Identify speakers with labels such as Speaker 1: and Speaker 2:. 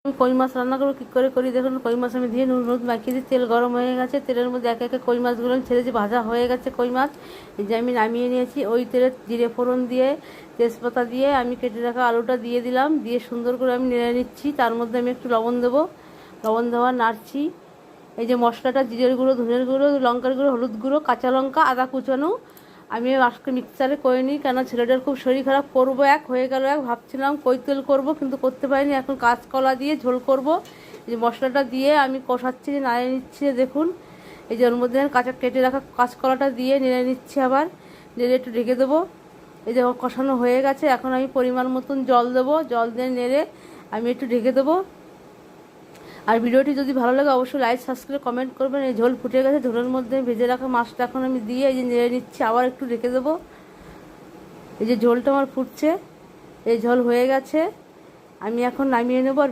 Speaker 1: কই মাছ রান্না করবো কী করে করি দেখুন। কই মাছ আমি দিয়ে নুন হলুদ মাখিয়ে দিই, তেল গরম হয়ে গেছে, তেলের মধ্যে একে একে কই মাছগুলো আমি ছেড়েছি, ভাজা হয়ে গেছে কই মাছ। এই যে আমি নামিয়ে নিয়েছি, ওই তেলে জিরে ফোড়ন দিয়ে তেজপাতা দিয়ে আমি কেটে রাখা আলুটা দিয়ে দিলাম, দিয়ে সুন্দর করে আমি নেড়ে নিচ্ছি। তার মধ্যে আমি একটু লবণ দেবো, লবণ দেওয়া নাড়ছি। এই যে মশলাটা জিরের গুঁড়ো, ধনের গুঁড়ো, লঙ্কার গুঁড়ো, হলুদ গুঁড়ো, কাঁচা লঙ্কা, আদা কুচানো আমি আজকে মিক্সারে করে নিই, কেন ছেলেটার খুব শরীর খারাপ। করবো এক হয়ে গেল এক, ভাবছিলাম কই তেল করবো কিন্তু করতে পারিনি। এখন কাঁচকলা দিয়ে ঝোল করব। এই যে মশলাটা দিয়ে আমি কষাচ্ছি, নাড়িয়ে নিচ্ছি দেখুন। এই যে ওর মধ্যে কাঁচা কেটে রাখা কাঁচকলাটা দিয়ে নেড়ে নিচ্ছি, আবার নেড়ে একটু ঢেকে দেবো। এই যে কষানো হয়ে গেছে, এখন আমি পরিমাণ মতন জল দেবো, জল দিয়ে নেড়ে আমি একটু ঢেকে দেবো। আর ভিডিওটি যদি ভালো লাগে অবশ্যই লাইক সাবস্ক্রাইব কমেন্ট করবেন। এই ঝোল ফুটে গেছে, ঝোলের মধ্যে ভেজে রাখা মাছটা এখন আমি দিয়ে এই যে নেড়ে নিচ্ছি, আবার একটু রেখে দেবো। এই যে ঝোলটা আমার ফুটছে, এই ঝোল হয়ে গেছে, আমি এখন নামিয়ে নেবো। আর